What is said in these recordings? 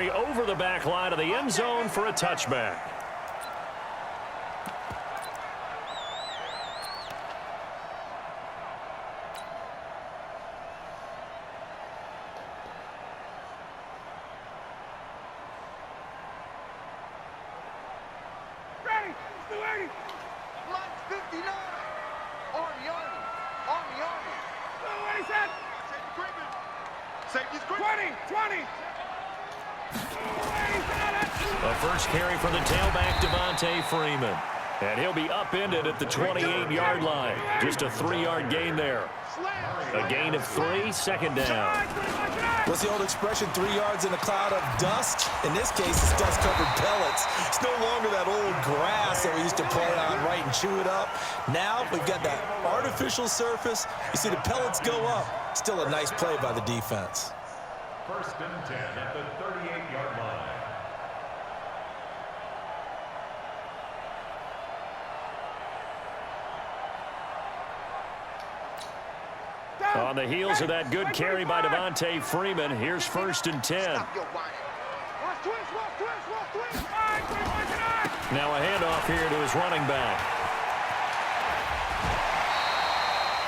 carry over the back line of the end zone for a touchback. A first carry for the tailback, Freeman. And he'll be upended at the 28-yard line. Just a 3-yard gain there. A gain of 3, second down. What's the old expression, 3 yards in a cloud of dust? In this case, it's dust-covered pellets. It's no longer that old grass that we used to play on, right, and chew it up. Now we've got that artificial surface. You see the pellets go up. Still a nice play by the defense. First and 10 at the 38-yard line. On the heels of that good carry by Freeman, here's first and 10. Now a handoff here to his running back.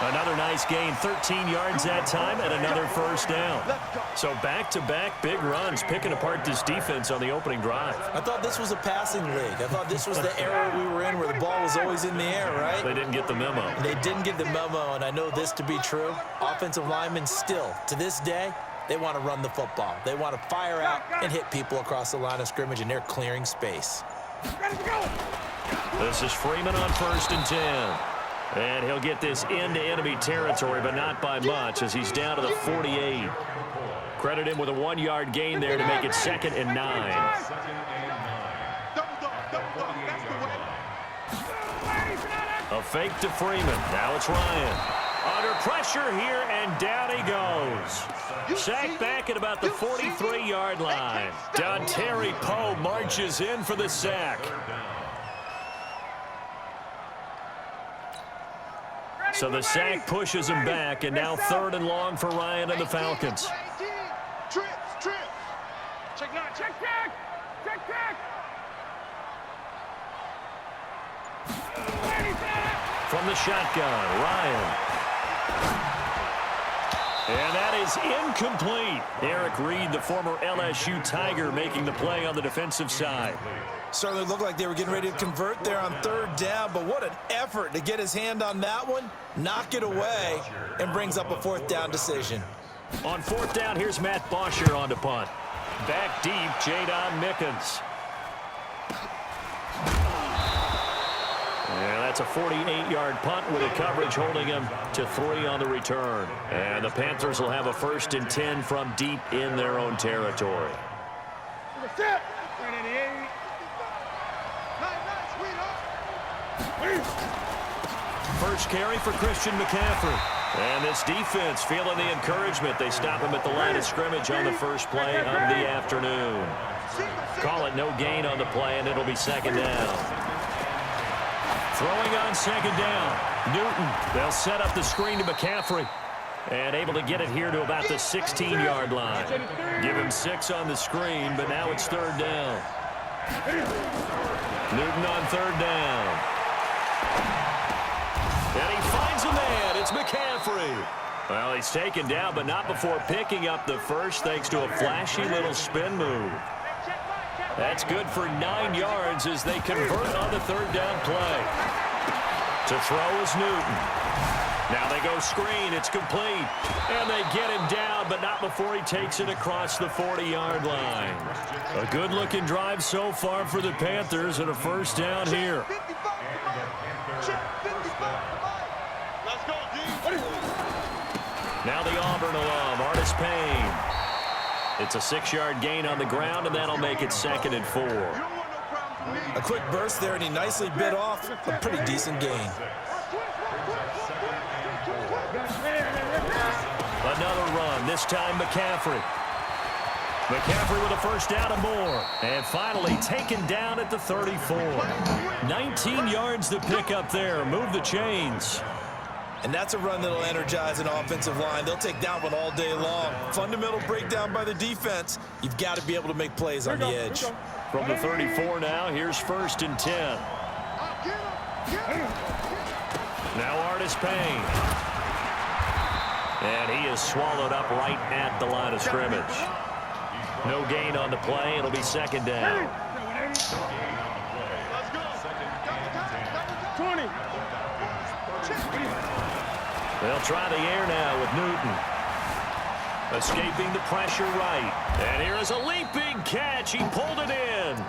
Another nice gain, 13 yards that time, and another first down. So back-to-back big runs, picking apart this defense on the opening drive. I thought this was a passing league. I thought this was the era we were in where the ball was always in the air, right? They didn't get the memo. They didn't get the memo, and I know this to be true. Offensive linemen still, to this day, they want to run the football. They want to fire out and hit people across the line of scrimmage, and they're clearing space. This is Freeman on first and 10. And he'll get this into enemy territory, but not by much, as he's down to the 48. Credit him with a 1-yard gain there to make it second and 9. A fake to Freeman. Now it's Ryan. Under pressure here, and down he goes. Sacked back at about the 43-yard line. Jae3i marches in for the sack. So the sack pushes him back, and now third and long for Ryan and the Falcons. From the shotgun, Ryan. And that is incomplete. Eric Reed, the former LSU Tiger, making the play on the defensive side. Certainly looked like they were getting ready to convert there on third down, but what an effort to get his hand on that one, knock it away, and brings up a fourth down decision. On fourth down, here's Matt Bosher on to punt. Back deep, Jaden Mickens. And that's a 48-yard punt with a coverage holding him to 3 on the return. And the Panthers will have a first and 10 from deep in their own territory. First carry for Christian McCaffrey. And this defense feeling the encouragement. They stop him at the line of scrimmage on the first play of the afternoon. Call it no gain on the play, and it'll be second down. Throwing on second down. Newton. They'll set up the screen to McCaffrey. And able to get it here to about the 16-yard line. Give him 6 on the screen, but now it's third down. Newton on third down. And he finds a man. It's McCaffrey. Well, he's taken down, but not before picking up the first, thanks to a flashy little spin move. That's good for 9 yards as they convert on the third down play. To throw is Newton. Now they go screen. It's complete. And they get him down, but not before he takes it across the 40-yard line. A good-looking drive so far for the Panthers, and a first down here. Now the Auburn alum, Artis Payne. It's a 6-yard gain on the ground, and that'll make it second and 4. A quick burst there, and he nicely bit off a pretty decent gain. Another run, this time McCaffrey. McCaffrey with a first down and more. And finally taken down at the 34. 19 yards to pick up there. Move the chains. And that's a run that'll energize an offensive line. They'll take that one all day long. Fundamental breakdown by the defense. You've got to be able to make plays on the edge. From the 34 now, here's 1st and 10. Now Artis Payne. And he is swallowed up right at the line of scrimmage. No gain on the play. It'll be 2nd down. 20. They'll try the air now with Newton. Escaping the pressure right. And here is a leaping catch. He pulled it in.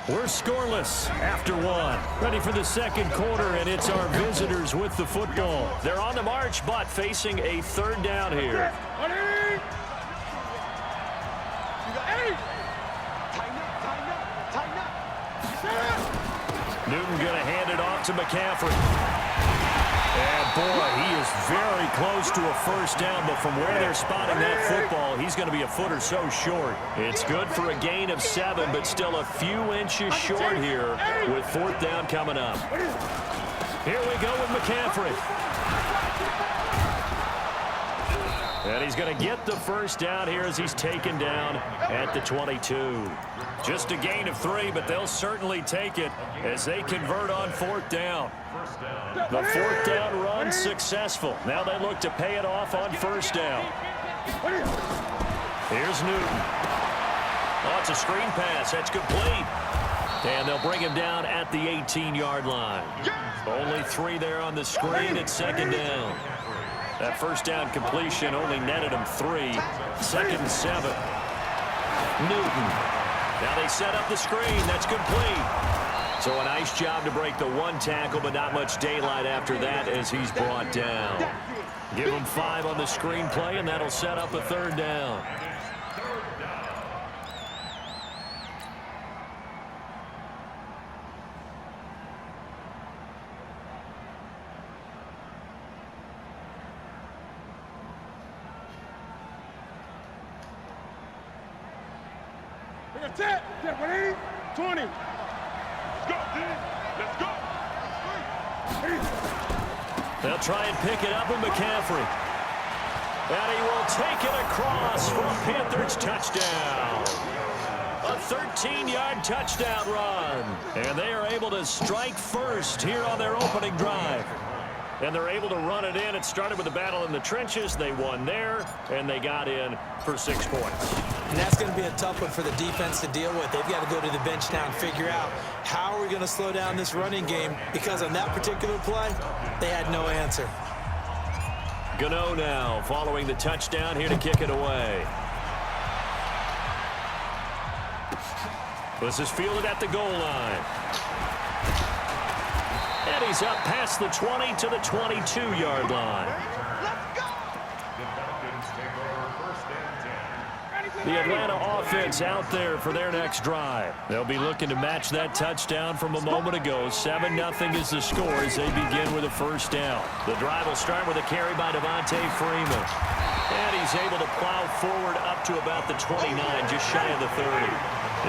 We're scoreless after 1. Ready for the 2nd quarter, and it's our visitors with the football. They're on the march, but facing a 3rd down here. Newton going to hand it off to McCaffrey. And, boy, he is very close to a 1st down, but from where they're spotting that football, he's going to be a foot or so short. It's good for a gain of 7, but still a few inches short here with 4th down coming up. Here we go with McCaffrey. And he's going to get the 1st down here as he's taken down at the 22. Just a gain of 3, but they'll certainly take it as they convert on 4th down. The 4th down run successful. Now they look to pay it off on 1st down. Here's Newton. Oh, it's a screen pass. That's complete. And they'll bring him down at the 18-yard line. Only 3 there on the screen at 2nd down. That 1st down completion only netted him 3. 2nd and 7. Newton. Now they set up the screen. That's complete. So a nice job to break the 1 tackle, but not much daylight after that as he's brought down. Give him 5 on the screen play, and that'll set up a 3rd down. Let's go, 20. Let's go. They'll try and pick it up with McCaffrey. And he will take it across for a Panthers touchdown. A 13-yard touchdown run. And they are able to strike first here on their opening drive. And they're able to run it in. It started with a battle in the trenches. They won there, and they got in for 6 points. And that's going to be a tough one for the defense to deal with. They've got to go to the bench now and figure out how are we going to slow down this running game, because on that particular play, they had no answer. Gano now following the touchdown here to kick it away. This is fielded at the goal line. And he's up past the 20 to the 22-yard line. The Atlanta offense out there for their next drive. They'll be looking to match that touchdown from a moment ago. 7-0 is the score as they begin with a 1st down. The drive will start with a carry by Devontae Freeman. And he's able to plow forward up to about the 29, just shy of the 30.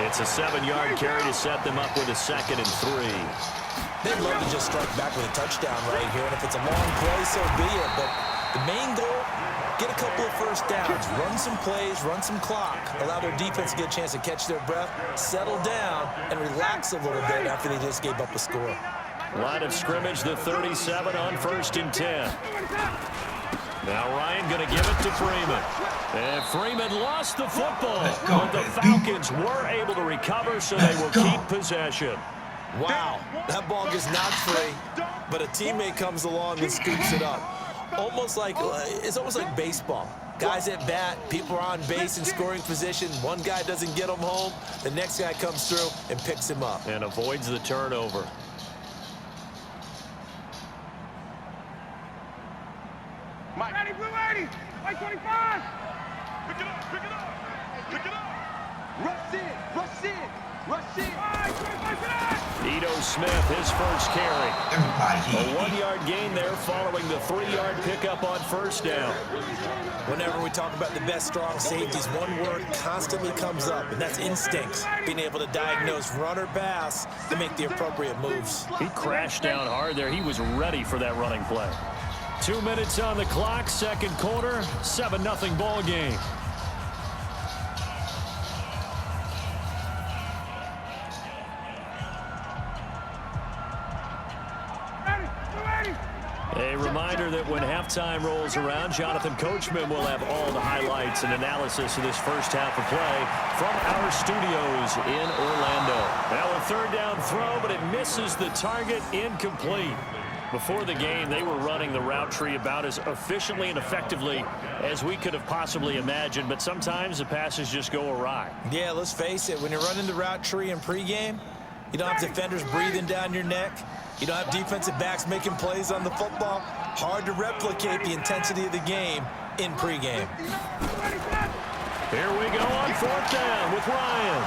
It's a 7-yard carry to set them up with a 2nd and 3. They'd love to just strike back with a touchdown right here, and if it's a long play, so be it. But the main goal, get a couple of 1st downs, run some plays, run some clock, allow their defense to get a chance to catch their breath, settle down, and relax a little bit after they just gave up a score. Line of scrimmage, the 37 on 1st and 10. Now Ryan going to give it to Freeman. And Freeman lost the football, but the Falcons were able to recover, so they will keep possession. Wow, that ball gets knocked free, but a teammate comes along and scoops it up. It's almost like baseball. Guys at bat, people are on base in scoring position. One guy doesn't get him home, the next guy comes through and picks him up. And avoids the turnover. Mike. Ready, blue 80. Mike 25. Pick it up. Rush in. Ito Smith, his first carry. A 1-yard gain there following the 3-yard pickup on first down. Whenever we talk about the best strong safeties, one word constantly comes up, and that's instincts. Being able to diagnose run or pass to make the appropriate moves. He crashed down hard there. He was ready for that running play. 2 minutes on the clock, second quarter, 7-0 ball game. A reminder that when halftime rolls around, Jonathan Coachman will have all the highlights and analysis of this first half of play from our studios in Orlando. Now a third down throw, but it misses the target, incomplete. Before the game, they were running the route tree about as efficiently and effectively as we could have possibly imagined, but sometimes the passes just go awry. Yeah, let's face it, when you're running the route tree in pregame, you don't have defenders breathing down your neck. You don't have defensive backs making plays on the football. Hard to replicate the intensity of the game in pregame. Here we go on fourth down with Ryan.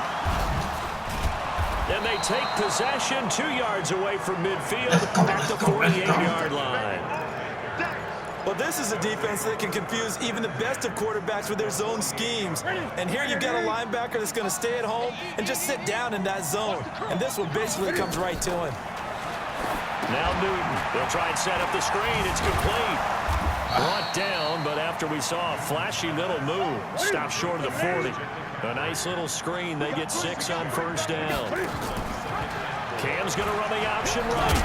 And they take possession 2 yards away from midfield at the 48-yard line. Well, this is a defense that can confuse even the best of quarterbacks with their zone schemes. And here you've got a linebacker that's going to stay at home and just sit down in that zone. And this one basically comes right to him. Now Newton. They'll try and set up the screen. It's complete. Brought down, but after we saw a flashy little move, stopped short of the 40. A nice little screen. They get 6 on first down. Cam's going to run the option right.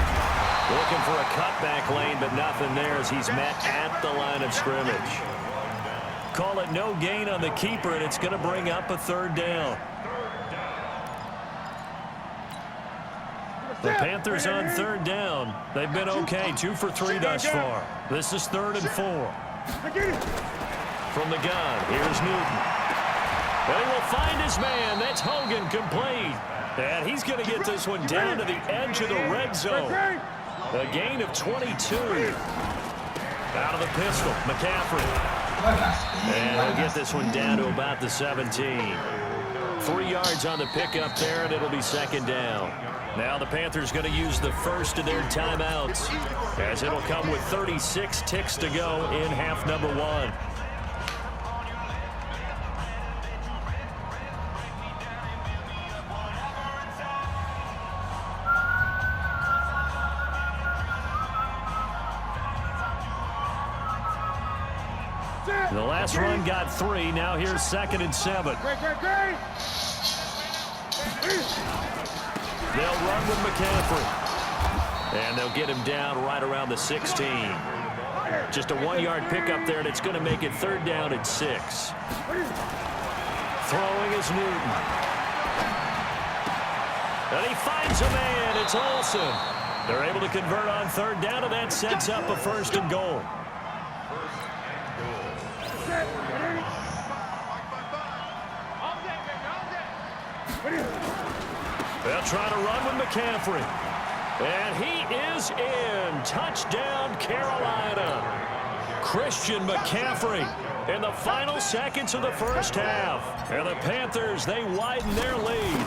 Looking for a cutback lane, but nothing there as he's met at the line of scrimmage. Call it no gain on the keeper, and it's going to bring up a third down. The Panthers on third down. They've been okay, 2 for 3 thus far. This is 3rd and 4. From the gun, here's Newton. They will find his man. That's Hogan, complete. And he's going to get this one down to the edge of the red zone. A gain of 22. Out of the pistol, McCaffrey. And he'll get this one down to about the 17. 3 yards on the pickup there, and it'll be second down. Now the Panthers going to use the first of their timeouts, as it'll come with 36 ticks to go in half number 1. The last run got 3. Now here's 2nd and 7. They'll run with McCaffrey. And they'll get him down right around the 16. Just a 1-yard pickup there, and it's going to make it 3rd down and 6. Throwing is Newton. And he finds a man. It's Olsen. They're able to convert on 3rd down, and that sets up a 1st and goal. They'll try to run with McCaffrey. And he is in. Touchdown, Carolina. Christian McCaffrey in the final seconds of the first half. And the Panthers, they widen their lead.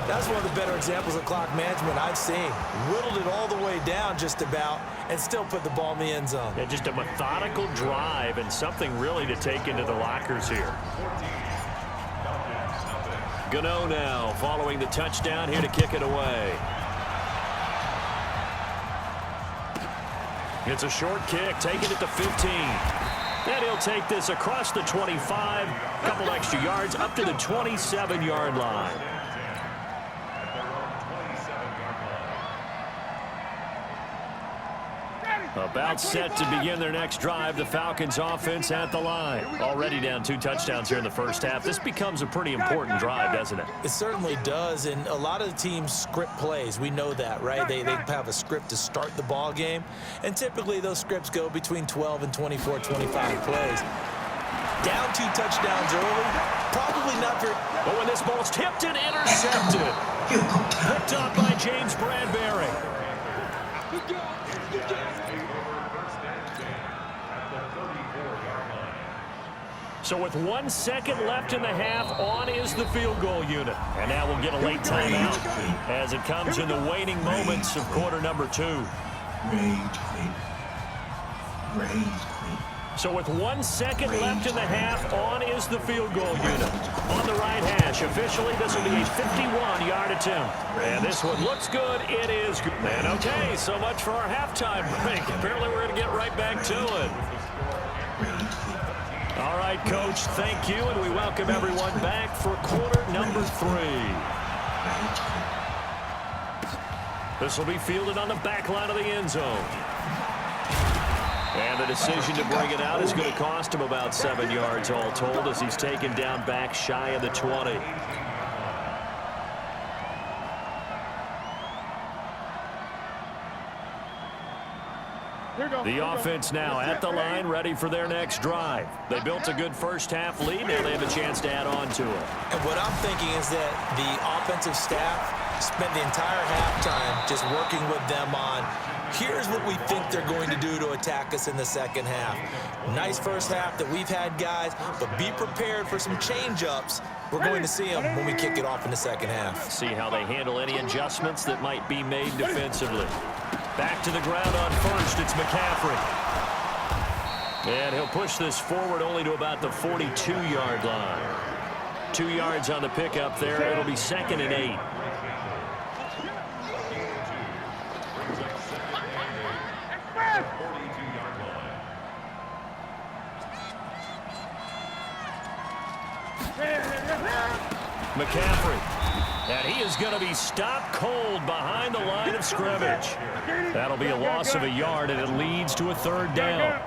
That's one of the better examples of clock management I've seen. Whittled it all the way down just about and still put the ball in the end zone. Yeah, just a methodical drive and something really to take into the lockers here. Gano now following the touchdown here to kick it away. It's a short kick, taking it to 15. And he'll take this across the 25, a couple extra yards up to the 27-yard line. About set to begin their next drive. The Falcons offense at the line. Already down 2 touchdowns here in the first half. This becomes a pretty important drive, doesn't it? It certainly does, and a lot of the teams script plays. We know that, right? They have a script to start the ball game, and typically those scripts go between 12 and 24, 25 plays. Down 2 touchdowns early, probably not very... But when this ball's tipped and intercepted. Picked up by James Bradbury. So with 1 second left in the half, on is the field goal unit. And now we'll get a late timeout as it comes in the waning moments of quarter number 2. So with 1 second left in the half, on is the field goal unit. On the right hash, officially this will be a 51-yard attempt. And this one looks good. It is good. And okay, so much for our halftime break. Apparently we're going to get right back to it. All right, Coach, thank you, and we welcome everyone back for quarter number 3. This will be fielded on the back line of the end zone. And the decision to bring it out is going to cost him about 7 yards all told as he's taken down back shy of the 20. The offense now at the line, ready for their next drive. They built a good first-half lead. Now they have a chance to add on to it. And what I'm thinking is that the offensive staff spent the entire halftime just working with them on, here's what we think they're going to do to attack us in the second half. Nice first half that we've had, guys, but be prepared for some change-ups. We're going to see them when we kick it off in the second half. See how they handle any adjustments that might be made defensively. Back to the ground on first, it's McCaffrey. And he'll push this forward only to about the 42-yard line. 2 yards on the pickup there. It'll be 2nd and 8. McCaffrey. And he is going to be stopped cold behind the line of scrimmage. That'll be a loss of a yard, and it leads to a 3rd down.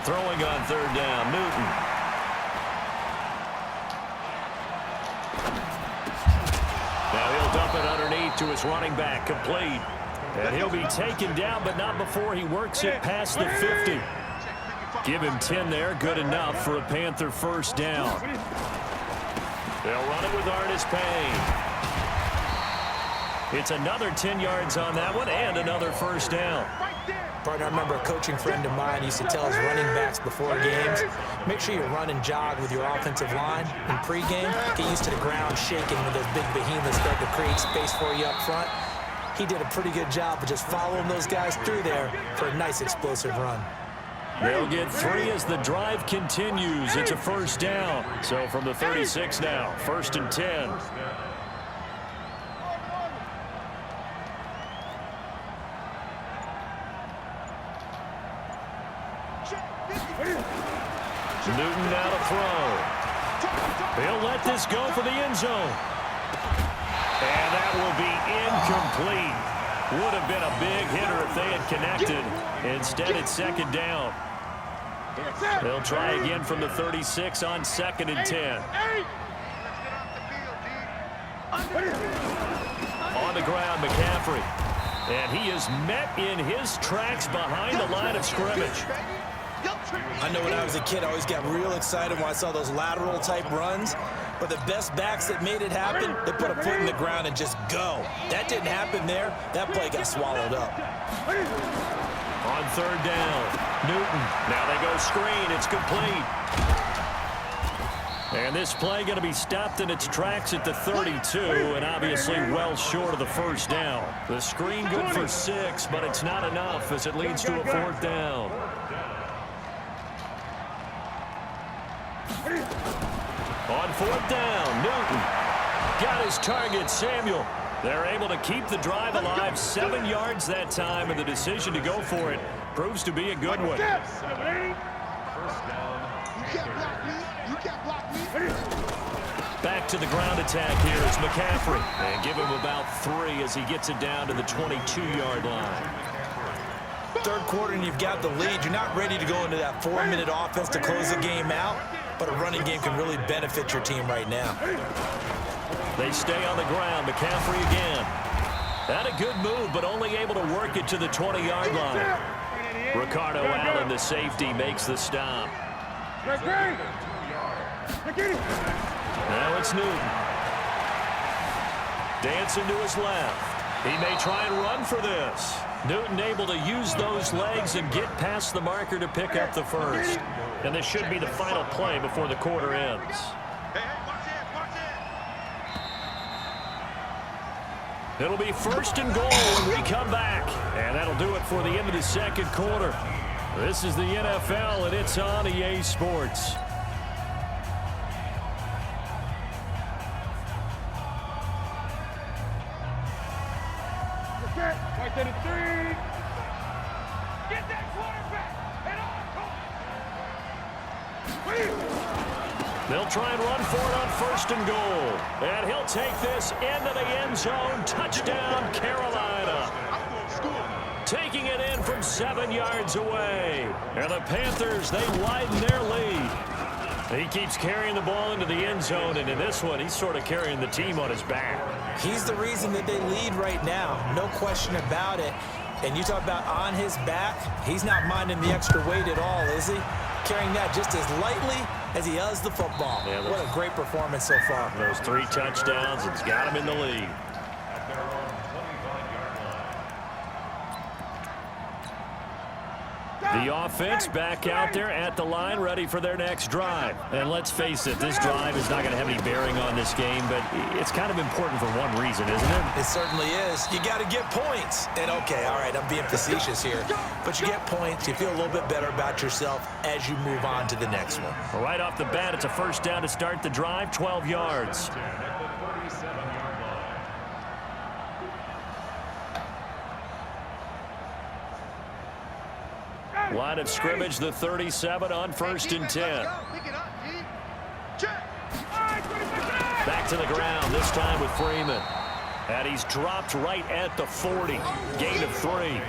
Throwing on 3rd down, Newton. Now he'll dump it underneath to his running back, complete. And he'll be taken down, but not before he works it past the 50. Give him 10 there, good enough for a Panther 1st down. They'll run it with Artis Payne. It's another 10 yards on that one and another 1st down. Partner, I remember a coaching friend of mine used to tell his running backs before games, make sure you run and jog with your offensive line in pregame. Get used to the ground shaking when those big behemoths start to create space for you up front. He did a pretty good job of just following those guys through there for a nice explosive run. They'll get 3 as the drive continues. It's a 1st down. So from the 36 now, 1st and 10. Newton now to throw. He'll let this go for the end zone. And that will be incomplete. Would have been a big hitter if they had connected. Instead, it's 2nd down. They'll try again from the 36 on 2nd and 10. On the ground, McCaffrey. And he is met in his tracks behind the line of scrimmage. I know when I was a kid, I always got real excited when I saw those lateral type runs. But the best backs that made it happen, they put a foot in the ground and just go. That didn't happen there. That play got swallowed up. On 3rd down, Newton. Now they go screen. It's complete. And this play going to be stopped in its tracks at the 32, and obviously well short of the 1st down. The screen good for 6, but it's not enough as it leads to a 4th down. On 4th down, Newton got his target, Samuel. They're able to keep the drive alive, 7 yards that time, and the decision to go for it proves to be a good one. Back to the ground attack here is McCaffrey. And give him about 3 as he gets it down to the 22-yard line. 3rd quarter and you've got the lead. You're not ready to go into that 4-minute offense to close the game out, but a running game can really benefit your team right now. They stay on the ground. McCaffrey again. Had a good move, but only able to work it to the 20-yard line. Ricardo Allen, the safety, makes the stop. Now it's Newton. Dancing to his left. He may try and run for this. Newton able to use those legs and get past the marker to pick up the first. And this should be the final play before the quarter ends. It'll be first and goal when we come back. And that'll do it for the end of the second quarter. This is the NFL, and it's on EA Sports. Right to the 3. Get that quarterback. And on. They'll try and run for it on first and goal. And he'll take this into the end zone. Touchdown, Carolina. Taking it in from 7 yards away. And the Panthers, they widen their lead. He keeps carrying the ball into the end zone, and in this one, he's sort of carrying the team on his back. He's the reason that they lead right now. No question about it. And you talk about on his back, he's not minding the extra weight at all, is he? Carrying that just as lightly as he does the football. Yeah, what a great performance so far. Those 3 touchdowns, it's got him in the lead. The offense back out there at the line, ready for their next drive. And let's face it, this drive is not going to have any bearing on this game, but it's kind of important for one reason, isn't it? It certainly is. You got to get points. And, okay, all right, I'm being facetious here. But you get points, you feel a little bit better about yourself as you move on to the next one. Well, right off the bat, it's a first down to start the drive, 12 yards. Line of scrimmage, the 37 on first and 10. Back to the ground, this time with Freeman. And he's dropped right at the 40. Gain of 3.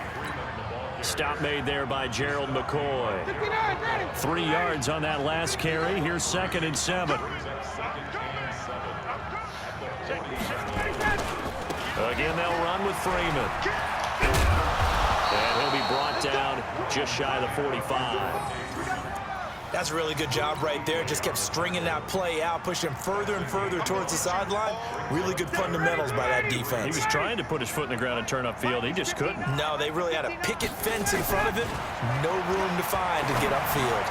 Stop made there by Gerald McCoy. 3 yards on that last carry. Here's second and 7. Again, they'll run with Freeman. And he'll be brought down just shy of the 45. That's a really good job right there. Just kept stringing that play out, pushing him further and further towards the sideline. Really good fundamentals by that defense. He was trying to put his foot in the ground and turn upfield. He just couldn't. No, they really had a picket fence in front of it. No room to find to get upfield.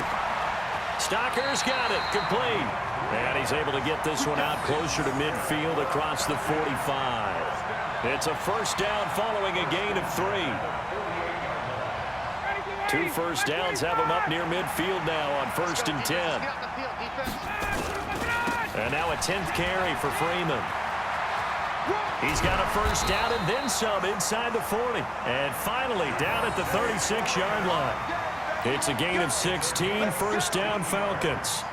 Stocker's got it. Complete. And he's able to get this one out closer to midfield across the 45. It's a first down following a gain of 3. 2 first downs have him up near midfield now on first and 10. And now a 10th carry for Freeman. He's got a first down and then some inside the 40. And finally down at the 36-yard line. It's a gain of 16, first down Falcons.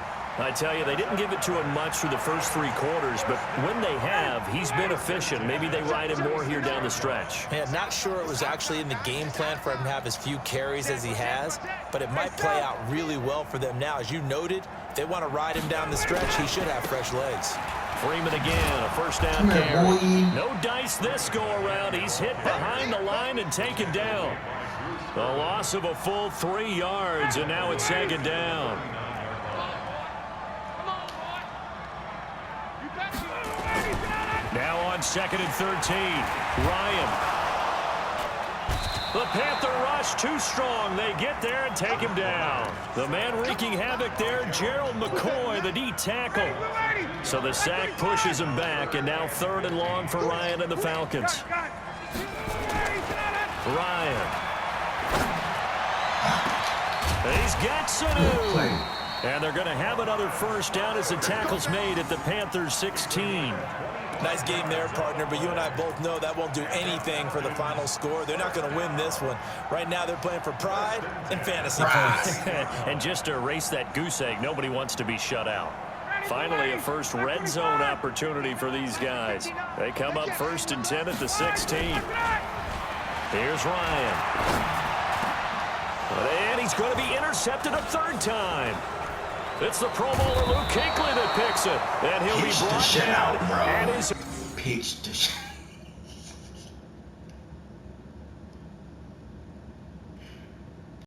I tell you, they didn't give it to him much through the first 3 quarters, but when they have, he's been efficient. Maybe they ride him more here down the stretch. Yeah, not sure it was actually in the game plan for him to have as few carries as he has, but it might play out really well for them now. As you noted, if they want to ride him down the stretch, he should have fresh legs. Freeman again, a first down carry. No dice this go-around. He's hit behind the line and taken down. A loss of a full 3 yards, and now it's second down. Now on second and 13, Ryan. The Panther rush too strong. They get there and take him down. The man wreaking havoc there, Gerald McCoy, the D tackle. So the sack pushes him back, and now 3rd and long for Ryan and the Falcons. Ryan. He's got Sanu. And they're going to have another first down as the tackle's made at the Panthers 16. Nice game there, partner, but you and I both know that won't do anything for the final score. They're not going to win this one. Right now, they're playing for pride and fantasy points. And just to erase that goose egg, nobody wants to be shut out. Finally, a first red zone opportunity for these guys. They come up first and 10 at the 16. Here's Ryan. And he's going to be intercepted a 3rd time. It's the Pro Bowler Luke Kuechly that picks it. And he'll be brought down. Peach the shit.